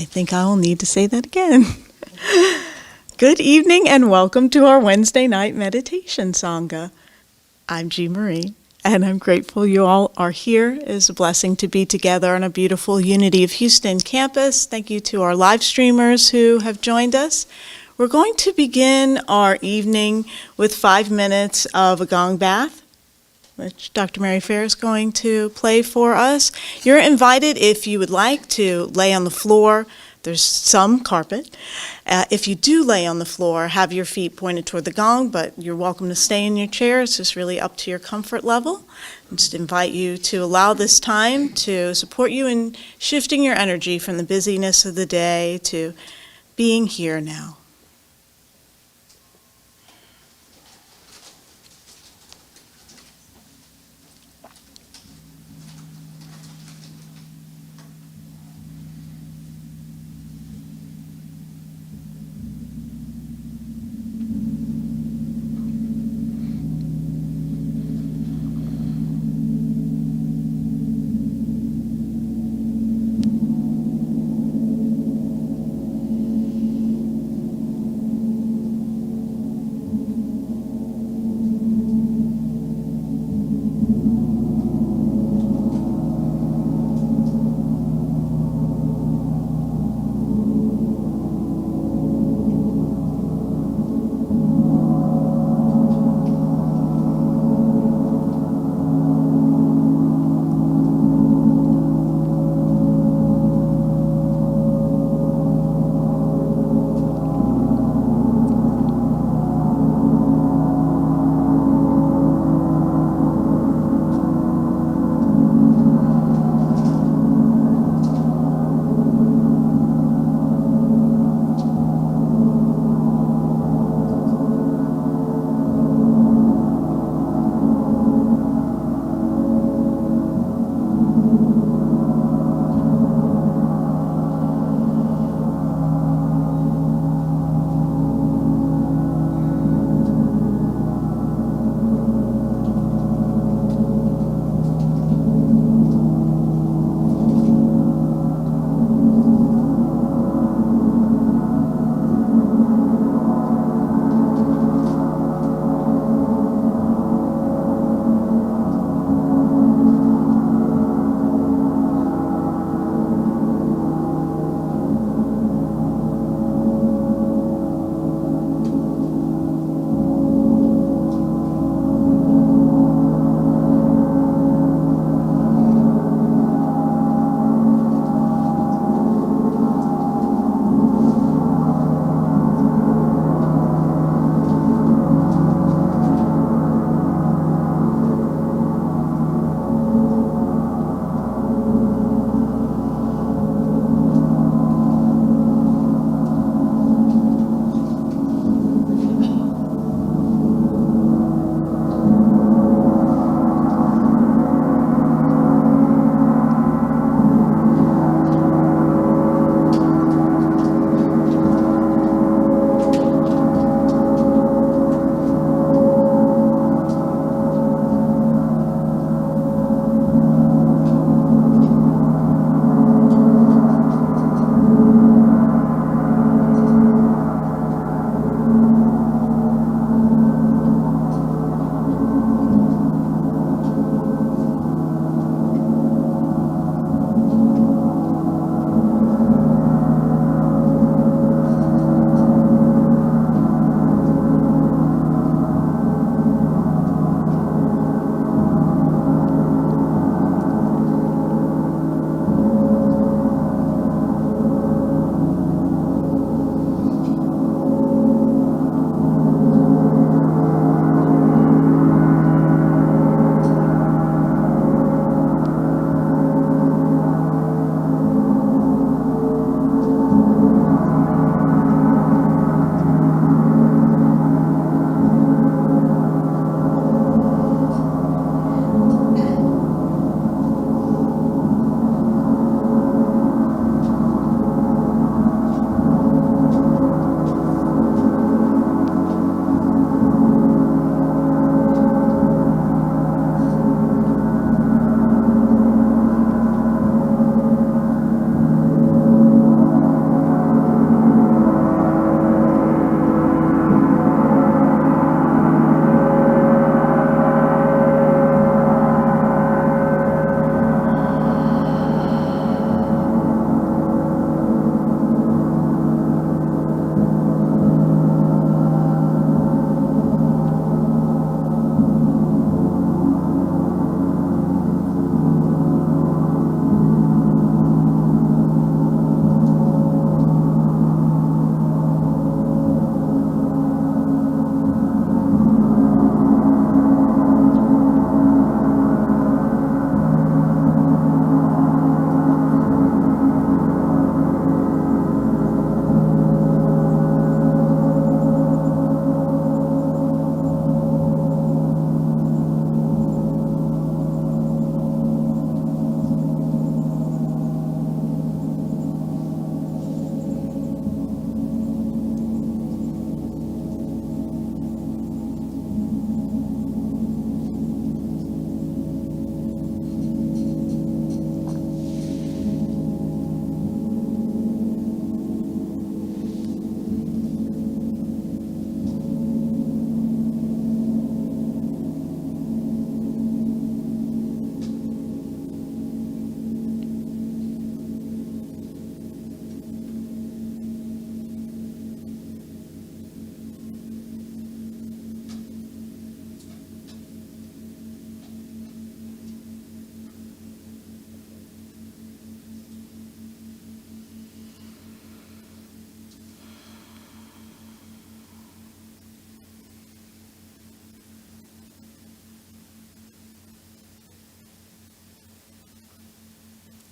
I think I'll need to say that again. Good evening and welcome to our Wednesday night meditation Sangha. I'm Jeanmarie, And I'm grateful you all are here. It is a blessing to be together on a beautiful Unity of Houston campus. Thank you to our live streamers who have joined us. We're going to begin our evening with 5 minutes of a gong bath, which Dr. Mary Fair is going to play for us. You're invited, if you would like, to lay on the floor. There's some carpet. If you do lay on the floor, have your feet pointed toward the gong, but you're welcome to stay in your chair. It's just really up to your comfort level. I just invite you to allow this time to support you in shifting your energy from the busyness of the day to being here now.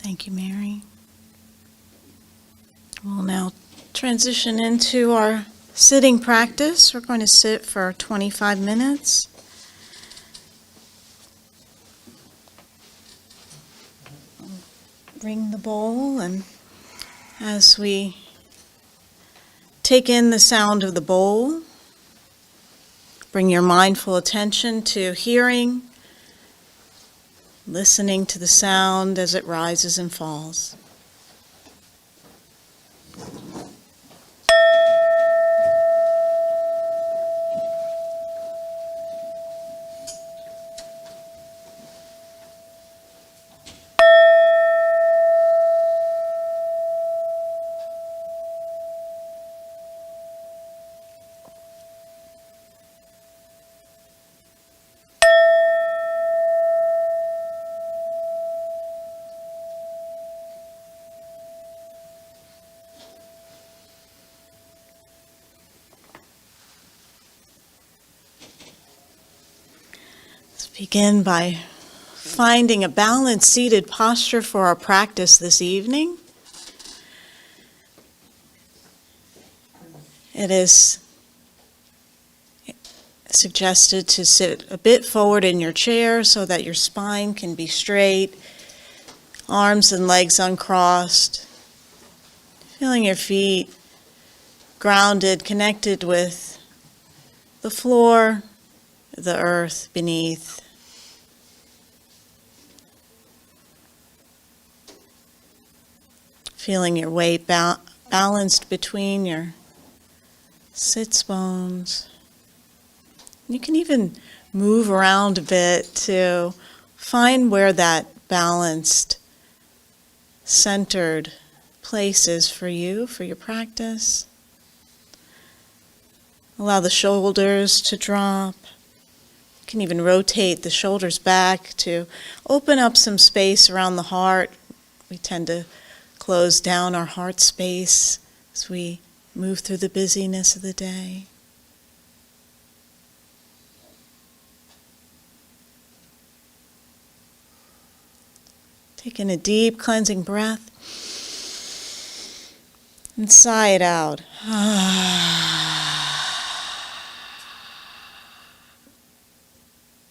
Thank you, Mary. We'll now transition into our sitting practice. We're going to sit for 25 minutes. Bring the bowl, and as we take in the sound of the bowl, bring your mindful attention to hearing, listening to the sound as it rises and falls. Begin by finding a balanced seated posture for our practice this evening. It is suggested to sit a bit forward in your chair so that your spine can be straight, arms and legs uncrossed, feeling your feet grounded, connected with the floor, the earth beneath. Feeling your weight balanced between your sits bones. You can even move around a bit to find where that balanced, centered place is for you, for your practice. Allow the shoulders to drop. You can even rotate the shoulders back to open up some space around the heart. We tend to close down our heart space as we move through the busyness of the day. Take in a deep cleansing breath and sigh it out.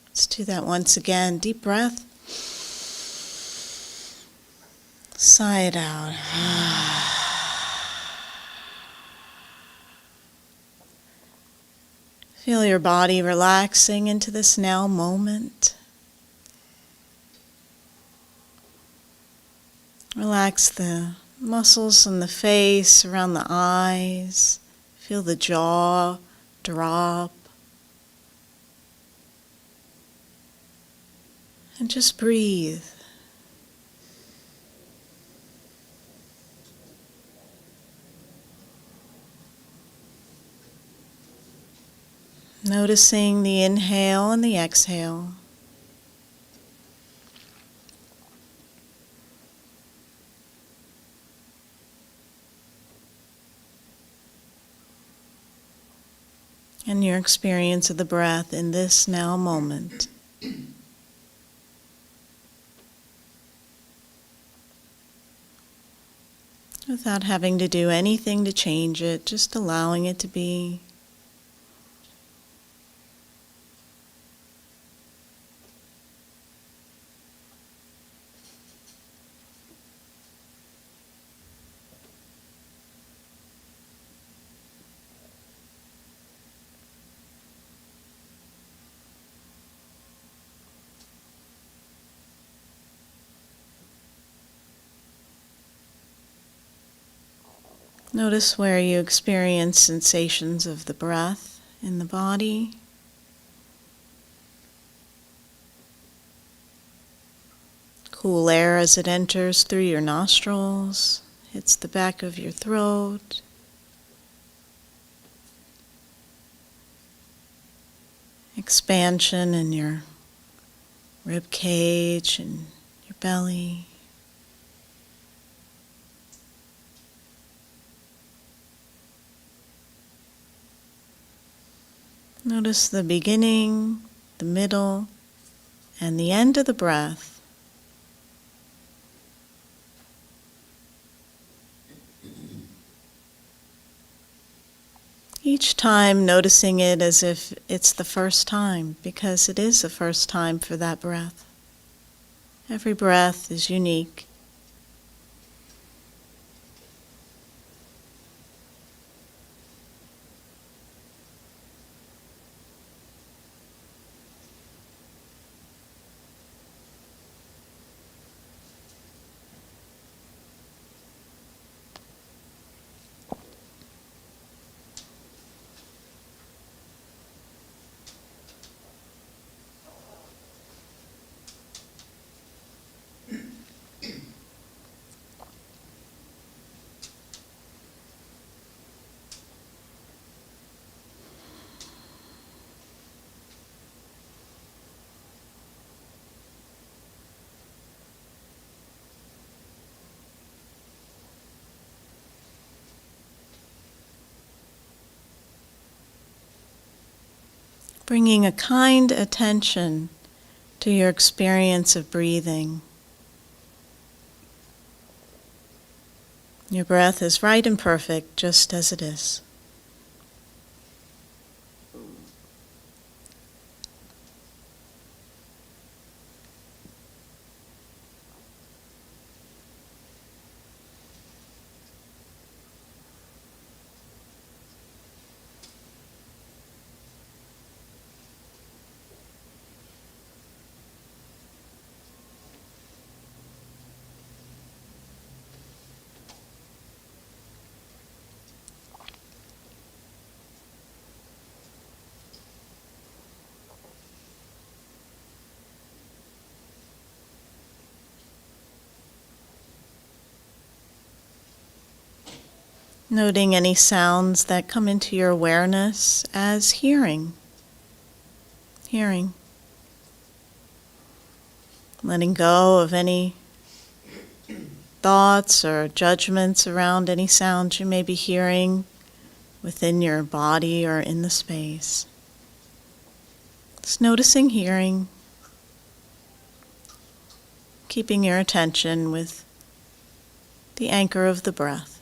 Let's do that once again. Deep breath. Sigh it out. Feel your body relaxing into this now moment. Relax the muscles in the face, around the eyes. Feel the jaw drop. And just breathe. Noticing the inhale and the exhale. And your experience of the breath in this now moment. Without having to do anything to change it, just allowing it to be. Notice where you experience sensations of the breath in the body. Cool air as it enters through your nostrils, hits the back of your throat. Expansion in your rib cage and your belly. Notice the beginning, the middle, and the end of the breath. Each time noticing it as if it's the first time, because it is the first time for that breath. Every breath is unique. Bringing a kind attention to your experience of breathing. Your breath is right and perfect, just as it is. Noting any sounds that come into your awareness as hearing. Hearing. Letting go of any thoughts or judgments around any sounds you may be hearing within your body or in the space. Just noticing hearing, keeping your attention with the anchor of the breath.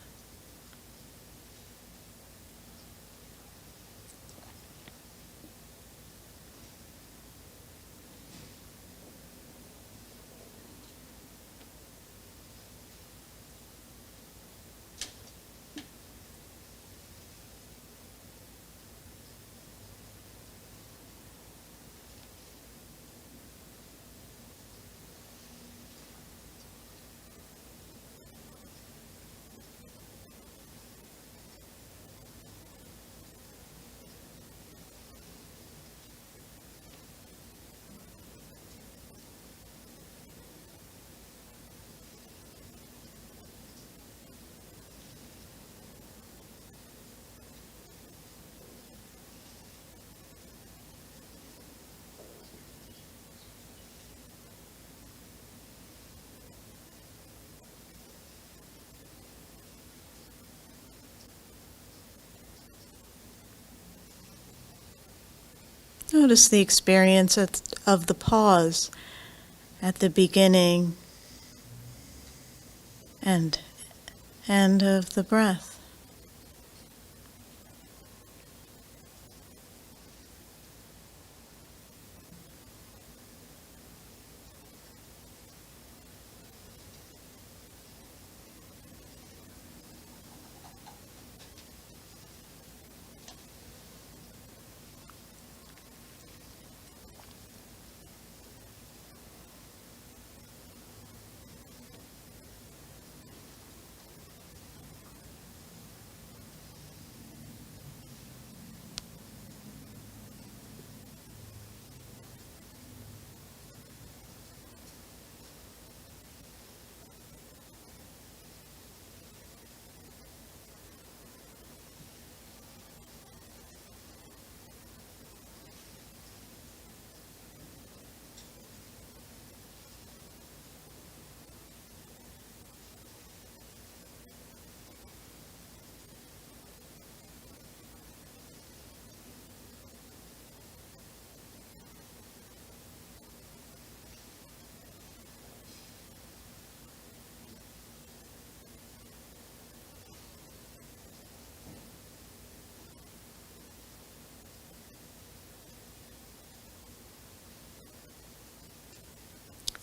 Notice the experience of the pause at the beginning and end of the breath.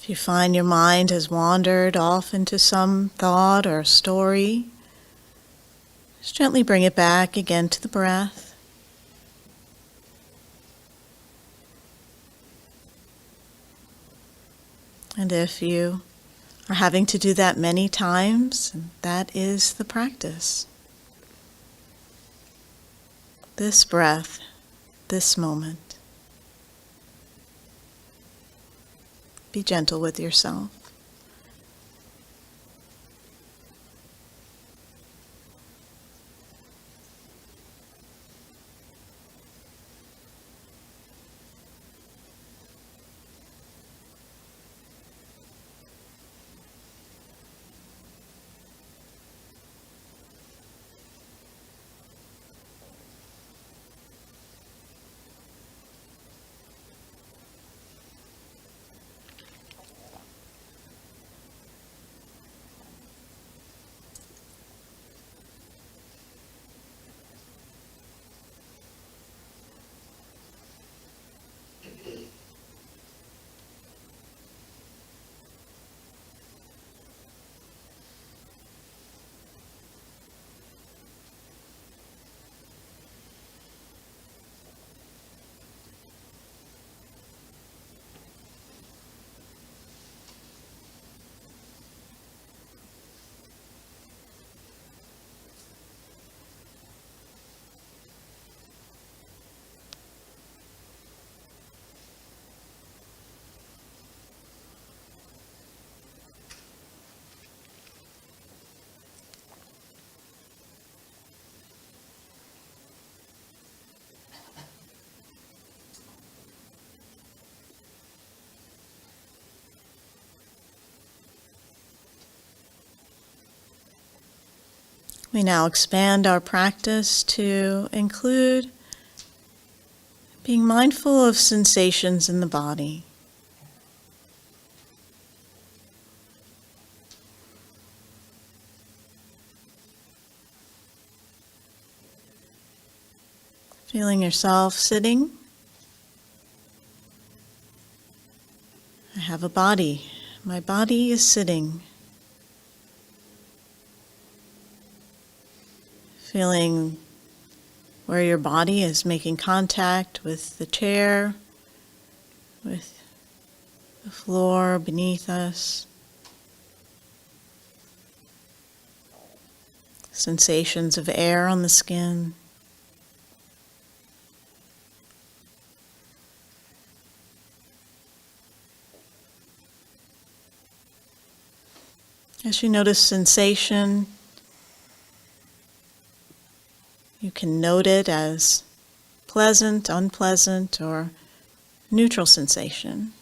If you find your mind has wandered off into some thought or story, just gently bring it back again to the breath. And if you are having to do that many times, that is the practice. This breath, this moment. Be gentle with yourself. We now expand our practice to include being mindful of sensations in the body. Feeling yourself sitting. I have a body. My body is sitting. Feeling where your body is making contact with the chair, with the floor beneath us. Sensations of air on the skin. As you notice sensation, you can note it as pleasant, unpleasant, or neutral sensation.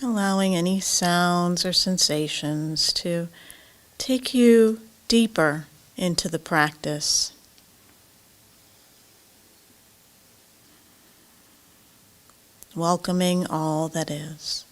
allowing any sounds or sensations to take you deeper into the practice. Welcoming all that is.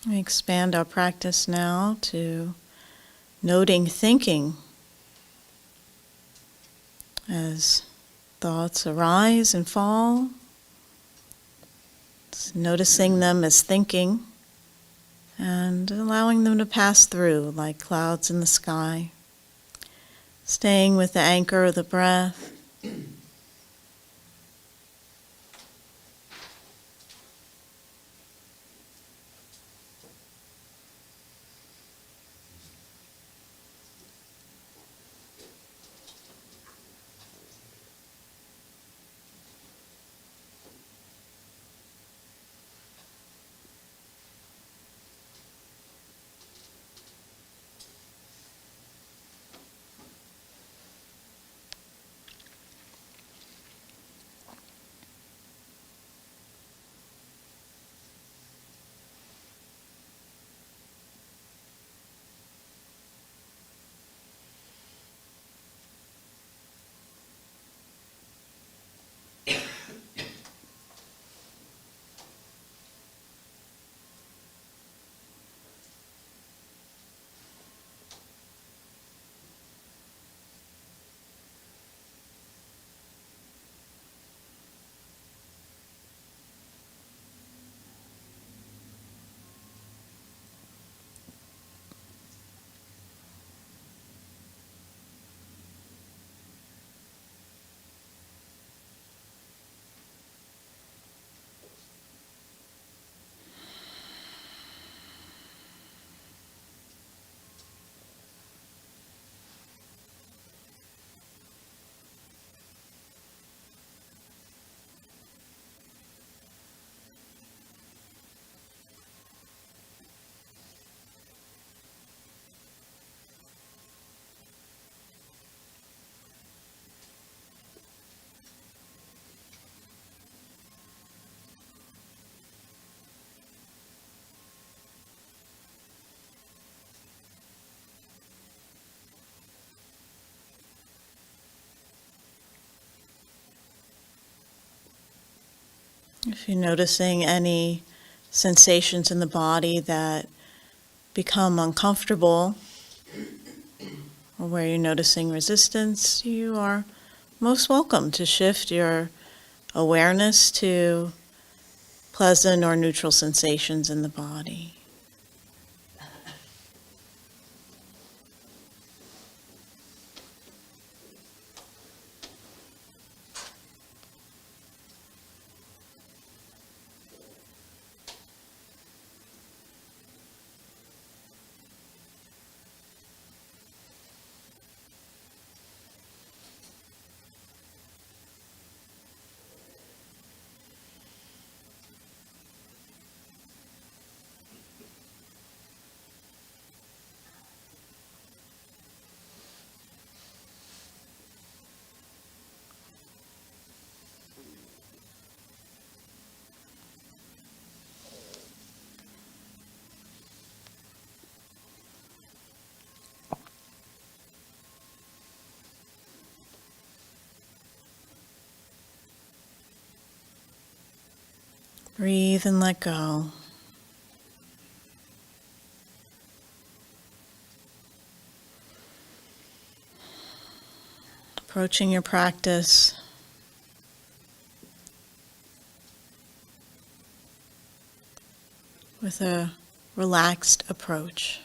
We expand our practice now to noting thinking as thoughts arise and fall. Just noticing them as thinking and allowing them to pass through like clouds in the sky. Staying with the anchor of the breath. If you're noticing any sensations in the body that become uncomfortable, or where you're noticing resistance, you are most welcome to shift your awareness to pleasant or neutral sensations in the body. Breathe and let go. Approaching your practice with a relaxed approach.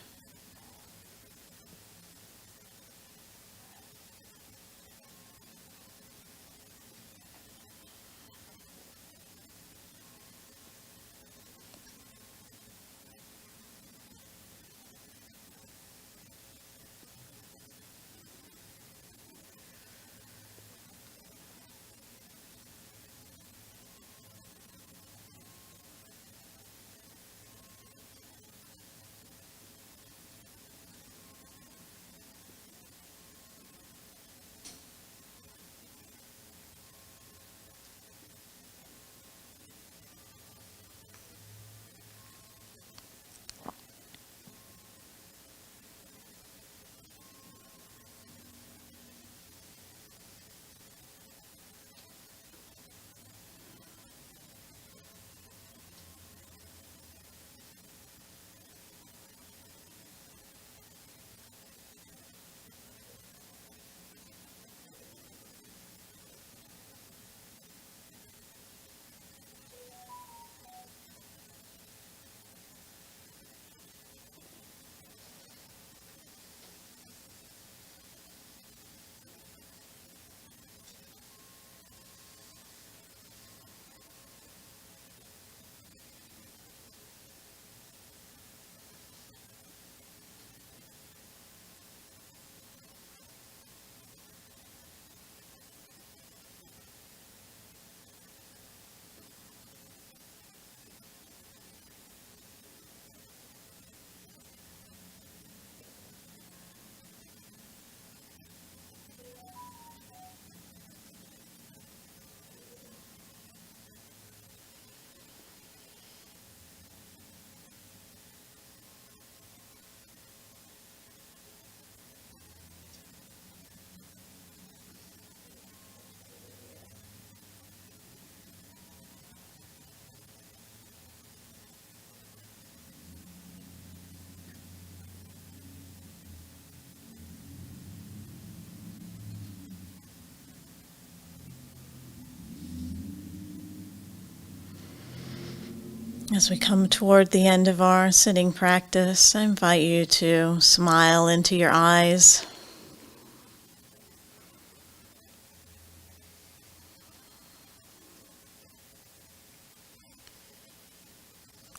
As we come toward the end of our sitting practice, I invite you to smile into your eyes.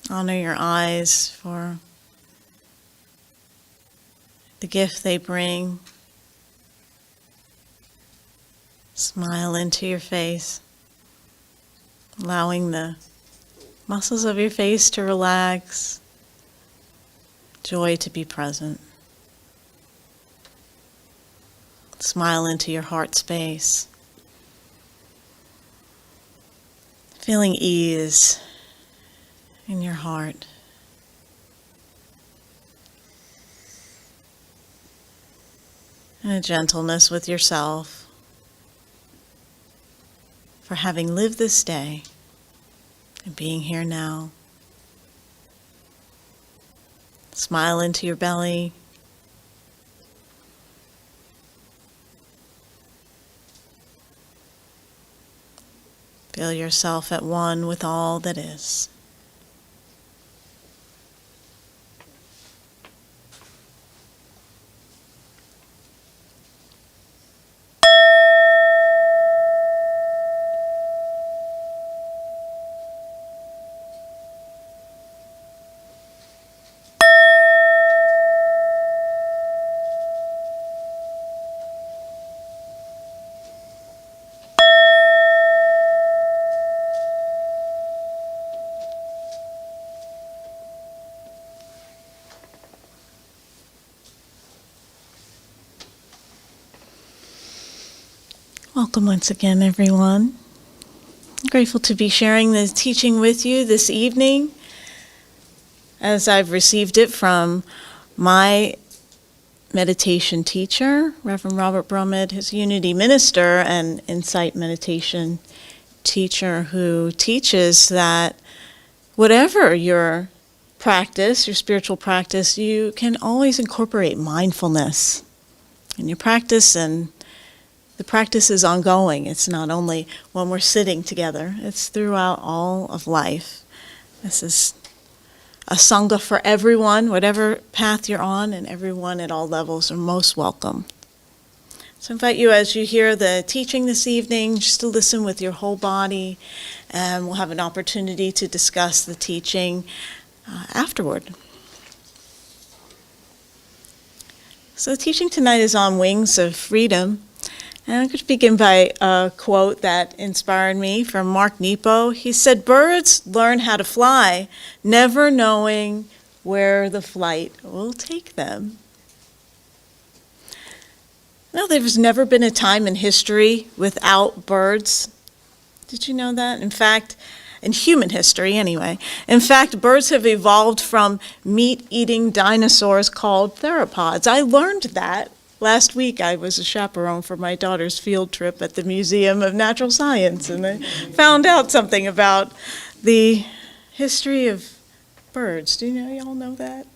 Honor your eyes for the gift they bring. Smile into your face, allowing the muscles of your face to relax, joy to be present. Smile into your heart space, feeling ease in your heart. And a gentleness with yourself for having lived this day and being here now. Smile into your belly. Feel yourself at one with all that is. Welcome once again, everyone. I'm grateful to be sharing this teaching with you this evening as I've received it from my meditation teacher, Reverend Robert Brumid, his Unity minister and Insight meditation teacher, who teaches that whatever your practice, your spiritual practice, you can always incorporate mindfulness in your practice, and the practice is ongoing. It's not only when we're sitting together, it's throughout all of life. This is a sangha for everyone, whatever path you're on, and everyone at all levels are most welcome. So I invite you, as you hear the teaching this evening, just to listen with your whole body, and we'll have an opportunity to discuss the teaching afterward. So the teaching tonight is on wings of freedom. And I'm going to begin by a quote that inspired me from Mark Nepo. He said, "Birds learn how to fly, never knowing where the flight will take them." No, there's never been a time in history without birds. Did you know that? In fact, in human history anyway. In fact, birds have evolved from meat-eating dinosaurs called theropods. I learned that last week. I was a chaperone for my daughter's field trip at the Museum of Natural Science, and I found out something about the history of birds. Do y'all know that?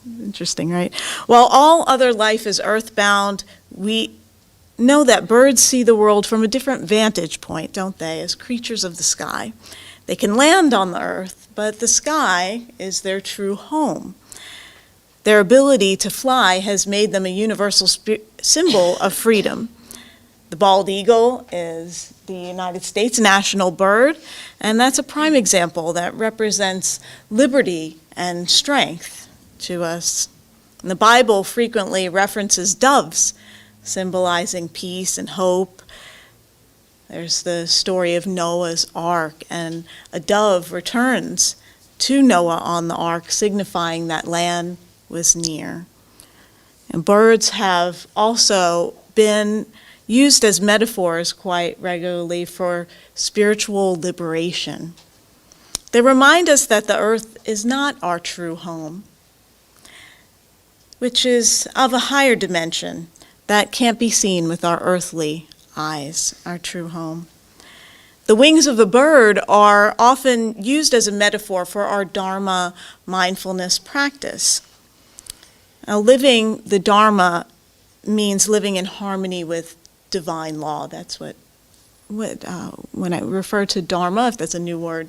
Interesting, right? While all other life is earthbound, we know that birds see the world from a different vantage point, don't they, as creatures of the sky. They can land on the earth, but the sky is their true home. Their ability to fly has made them a universal symbol of freedom. The bald eagle is the United States national bird, and that's a prime example that represents liberty and strength to us. And the Bible frequently references doves, symbolizing peace and hope. There's the story of Noah's Ark, and a dove returns to Noah on the ark, signifying that land was near. And birds have also been used as metaphors quite regularly for spiritual liberation. They remind us that the earth is not our true home, which is of a higher dimension that can't be seen with our earthly eyes, our true home. The wings of a bird are often used as a metaphor for our Dharma mindfulness practice. Now, living the Dharma means living in harmony with divine law. That's what when I refer to Dharma, if that's a new word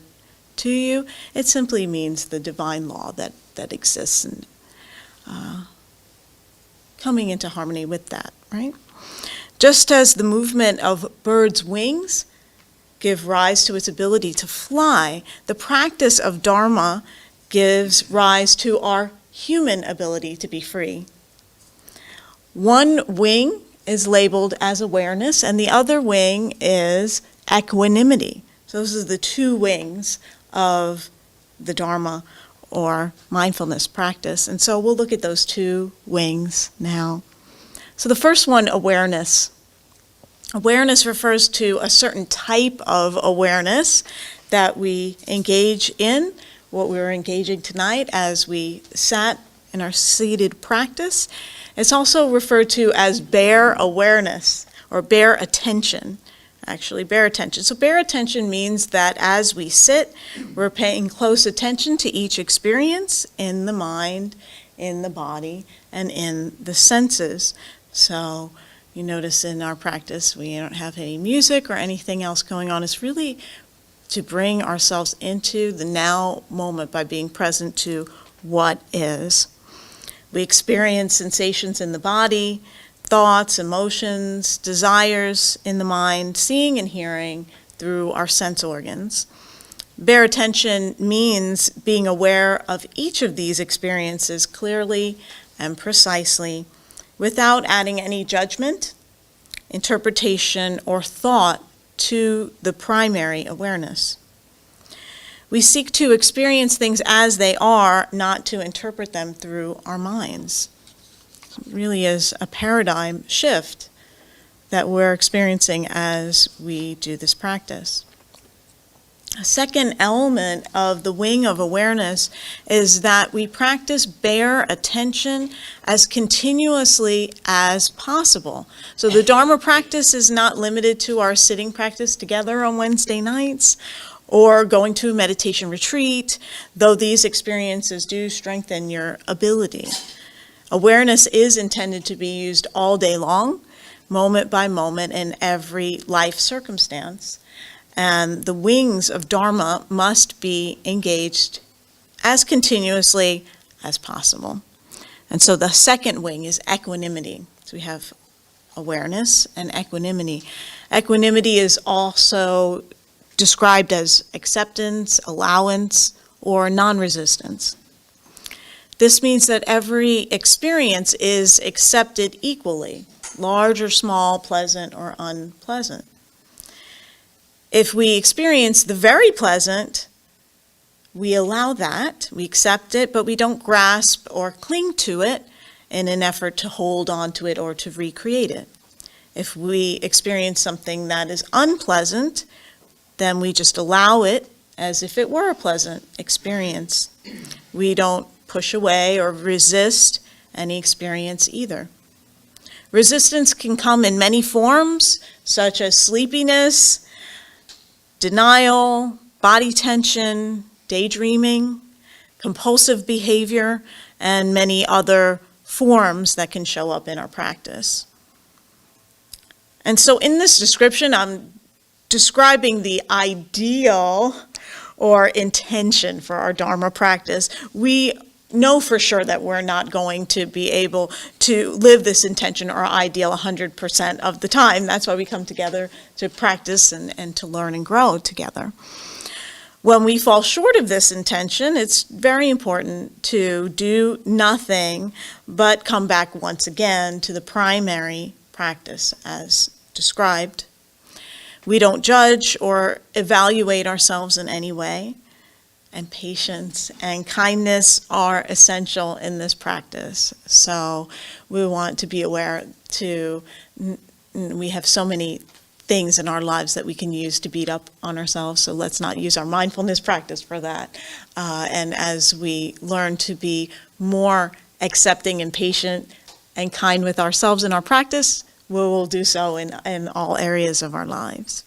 to you, it simply means the divine law that exists, and coming into harmony with that, right? Just as the movement of birds' wings give rise to its ability to fly, the practice of Dharma gives rise to our human ability to be free. One wing is labeled as awareness, and the other wing is equanimity. So those are the two wings of the Dharma or mindfulness practice. And so we'll look at those two wings now. So the first one, awareness. Awareness refers to a certain type of awareness that we engage in, what we're engaging tonight as we sat in our seated practice. It's also referred to as bare awareness or bare attention. Actually, bare attention. So bare attention means that as we sit, we're paying close attention to each experience in the mind, in the body, and in the senses. So you notice in our practice, we don't have any music or anything else going on. It's really to bring ourselves into the now moment by being present to what is. We experience sensations in the body, thoughts, emotions, desires in the mind, seeing and hearing through our sense organs. Bare attention means being aware of each of these experiences clearly and precisely without adding any judgment, interpretation, or thought to the primary awareness. We seek to experience things as they are, not to interpret them through our minds. It really is a paradigm shift that we're experiencing as we do this practice. A second element of the wing of awareness is that we practice bare attention as continuously as possible. So the Dharma practice is not limited to our sitting practice together on Wednesday nights or going to a meditation retreat, though these experiences do strengthen your ability. Awareness is intended to be used all day long, moment by moment, in every life circumstance. And the wings of Dharma must be engaged as continuously as possible. And so the second wing is equanimity. So we have awareness and equanimity. Equanimity is also described as acceptance, allowance, or non-resistance. This means that every experience is accepted equally, large or small, pleasant or unpleasant. If we experience the very pleasant, we allow that, we accept it, but we don't grasp or cling to it in an effort to hold on to it or to recreate it. If we experience something that is unpleasant, then we just allow it as if it were a pleasant experience. We don't push away or resist any experience either. Resistance can come in many forms, such as sleepiness, denial, body tension, daydreaming, compulsive behavior, and many other forms that can show up in our practice. And so in this description, I'm describing the ideal or intention for our Dharma practice. We know for sure that we're not going to be able to live this intention or ideal 100% of the time. That's why we come together to practice and to learn and grow together. When we fall short of this intention, it's very important to do nothing but come back once again to the primary practice as described. We don't judge or evaluate ourselves in any way, and patience and kindness are essential in this practice. So we want to be aware we have so many things in our lives that we can use to beat up on ourselves, so let's not use our mindfulness practice for that. And as we learn to be more accepting and patient and kind with ourselves in our practice, we will do so in all areas of our lives.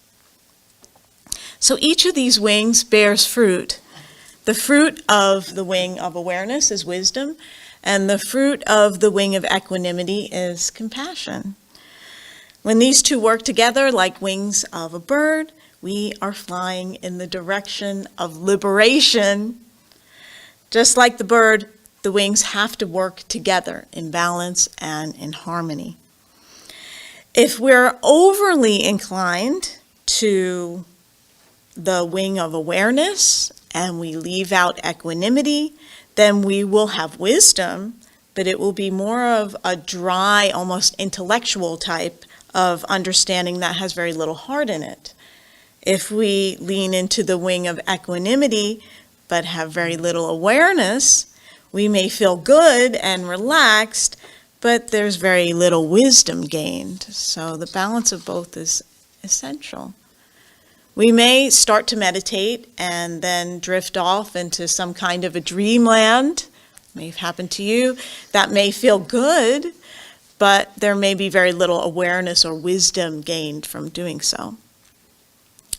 So each of these wings bears fruit. The fruit of the wing of awareness is wisdom, and the fruit of the wing of equanimity is compassion. When these two work together like wings of a bird, we are flying in the direction of liberation. Just like the bird, the wings have to work together in balance and in harmony. If we're overly inclined to the wing of awareness and we leave out equanimity, then we will have wisdom, but it will be more of a dry, almost intellectual type of understanding that has very little heart in it. If we lean into the wing of equanimity but have very little awareness, we may feel good and relaxed, but there's very little wisdom gained. So the balance of both is essential. We may start to meditate and then drift off into some kind of a dreamland. May have happened to you. That may feel good, but there may be very little awareness or wisdom gained from doing so.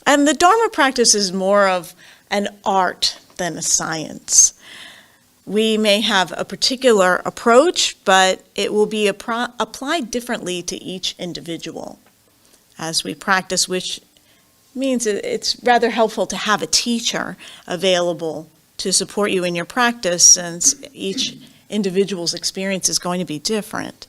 And the Dharma practice is more of an art than a science. We may have a particular approach, but it will be applied differently to each individual as we practice, which means it's rather helpful to have a teacher available to support you in your practice, since each individual's experience is going to be different.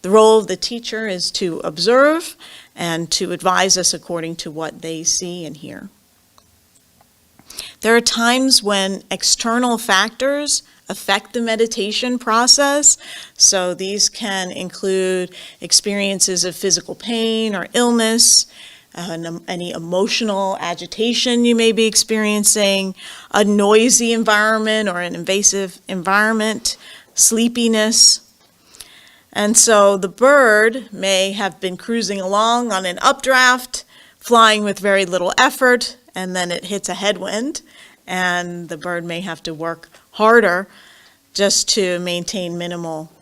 The role of the teacher is to observe and to advise us according to what they see and hear. There are times when external factors affect the meditation process. So these can include experiences of physical pain or illness, any emotional agitation you may be experiencing, a noisy environment or an invasive environment, sleepiness. And so the bird may have been cruising along on an updraft, flying with very little effort, and then it hits a headwind, and the bird may have to work harder just to maintain minimal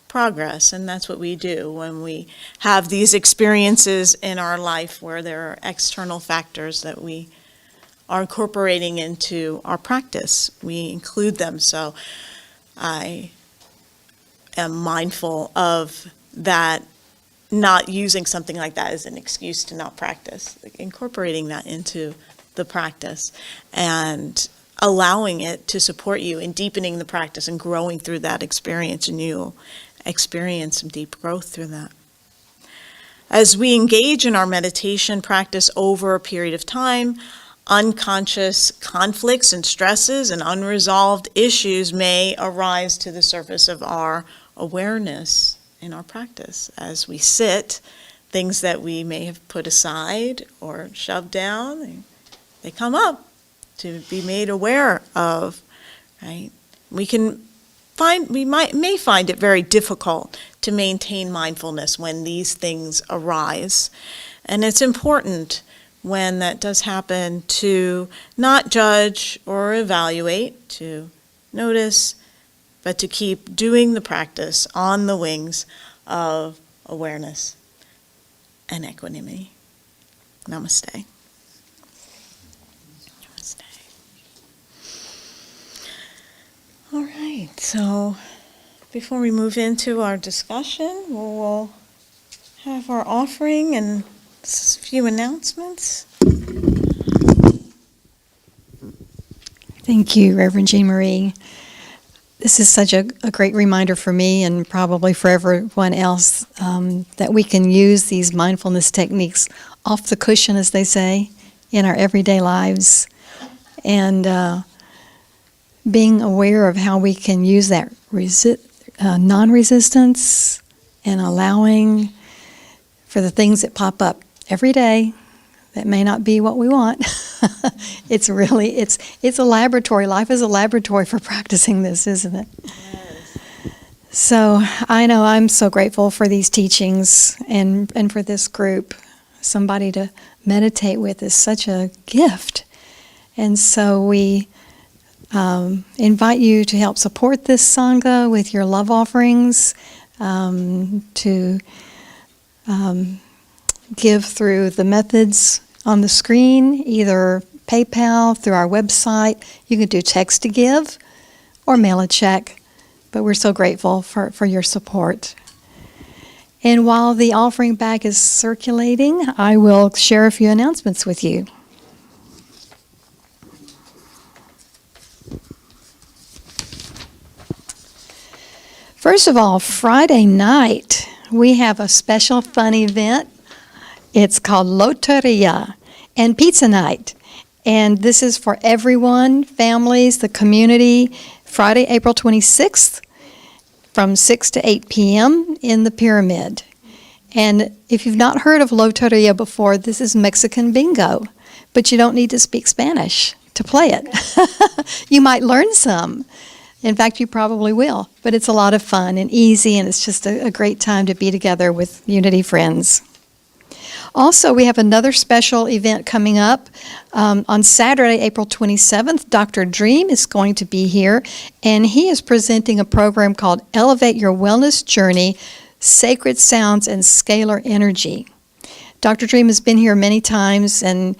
progress. And that's what we do when we have these experiences in our life where there are external factors that we are incorporating into our practice. We include them, so I am mindful of that, not using something like that as an excuse to not practice, like incorporating that into the practice and allowing it to support you in deepening the practice and growing through that experience, and you'll experience some deep growth through that. As we engage in our meditation practice over a period of time, unconscious conflicts and stresses and unresolved issues may arise to the surface of our awareness in our practice. As we sit, things that we may have put aside or shoved down, they come up to be made aware of, right? We may find it very difficult to maintain mindfulness when these things arise. And it's important when that does happen to not judge or evaluate, to notice, but to keep doing the practice on the wings of awareness and equanimity. Namaste. Namaste. All right, so before we move into our discussion, we'll have our offering and a few announcements. Thank you, Reverend Jeanmarie. This is such a great reminder for me and probably for everyone else that we can use these mindfulness techniques off the cushion, as they say, in our everyday lives. And being aware of how we can use that non-resistance and allowing for the things that pop up every day that may not be what we want. It's a laboratory. Life is a laboratory for practicing this, isn't it? Yes. So I know I'm so grateful for these teachings and for this group. Somebody to meditate with is such a gift. And so we invite you to help support this Sangha with your love offerings, to give through the methods on the screen, either PayPal, through our website. You can do text to give or mail a check, but we're so grateful for your support. And while the offering bag is circulating, I will share a few announcements with you. First of all, Friday night, we have a special fun event. It's called Loteria and Pizza Night. And this is for everyone, families, the community, Friday, April 26th from 6 to 8 p.m. in the Pyramid. And if you've not heard of Loteria before, this is Mexican bingo, but you don't need to speak Spanish to play it. You might learn some. In fact, you probably will, but it's a lot of fun and easy, and it's just a great time to be together with Unity friends. Also, we have another special event coming up. On Saturday, April 27th, Dr. Dream is going to be here, and he is presenting a program called Elevate Your Wellness Journey, Sacred Sounds and Scalar Energy. Dr. Dream has been here many times, and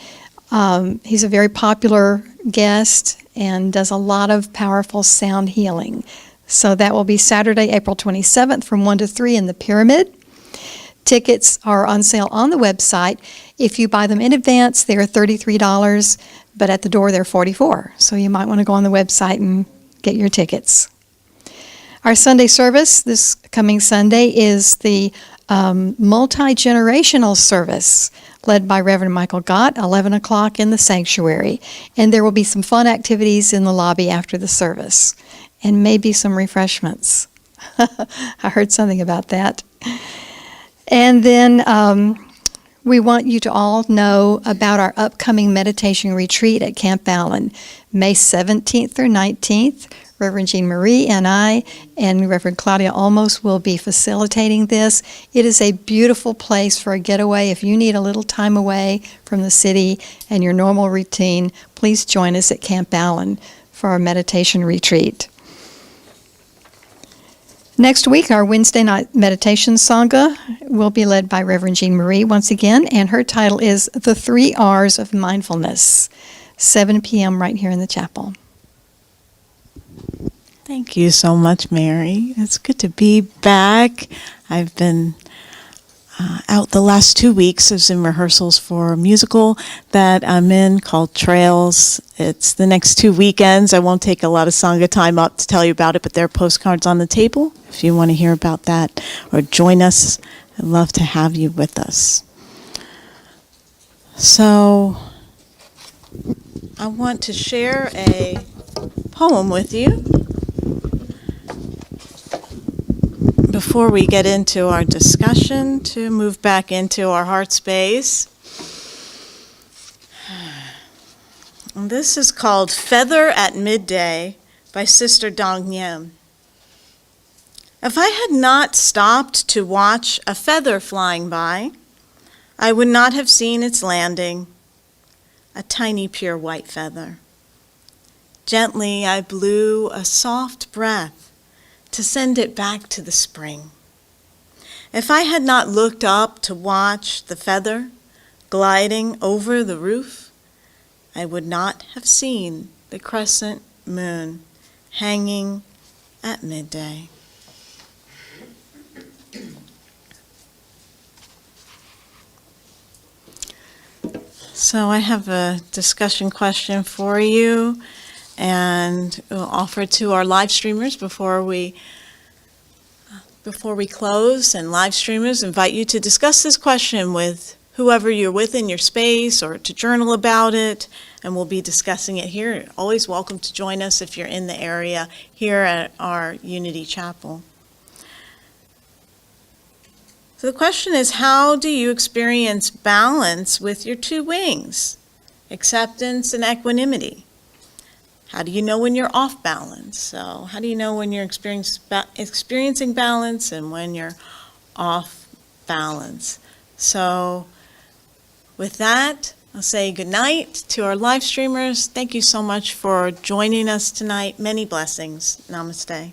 he's a very popular guest and does a lot of powerful sound healing. So that will be Saturday, April 27th from 1 to 3 in the Pyramid. Tickets are on sale on the website. If you buy them in advance, they're $33, but at the door they're $44. So you might want to go on the website and get your tickets. Our Sunday service this coming Sunday is the multi-generational service led by Reverend Michael Gott, 11 o'clock in the sanctuary. And there will be some fun activities in the lobby after the service and maybe some refreshments. I heard something about that. And then we want you to all know about our upcoming meditation retreat at Camp Allen, May 17th through 19th. Reverend Jeanmarie and I and Reverend Claudia Olmos will be facilitating this. It is a beautiful place for a getaway. If you need a little time away from the city and your normal routine, please join us at Camp Allen for our meditation retreat. Next week, our Wednesday night meditation Sangha will be led by Reverend Jeanmarie once again, and her title is The 3 R's of Mindfulness. 7 p.m. right here in the chapel. Thank you so much, Mary. It's good to be back. I've been out the last 2 weeks. I was in rehearsals for a musical that I'm in called Trails. It's the next 2 weekends. I won't take a lot of Sangha time up to tell you about it, but there are postcards on the table if you want to hear about that or join us. I'd love to have you with us. So I want to share a poem with you before we get into our discussion, to move back into our heart space. And this is called Feather at Midday by Sister Dong Nyem. If I had not stopped to watch a feather flying by, I would not have seen its landing, a tiny pure white feather. Gently I blew a soft breath to send it back to the spring. If I had not looked up to watch the feather gliding over the roof, I would not have seen the crescent moon hanging at midday. So I have a discussion question for you, and we'll offer it to our live streamers before we close. And live streamers, invite you to discuss this question with whoever you're with in your space or to journal about it, and we'll be discussing it here. You're always welcome to join us if you're in the area here at our Unity Chapel. So the question is, how do you experience balance with your two wings, acceptance and equanimity? How do you know when you're off balance? So how do you know when you're experiencing balance and when you're off balance? So with that, I'll say good night to our live streamers. Thank you so much for joining us tonight. Many blessings. Namaste.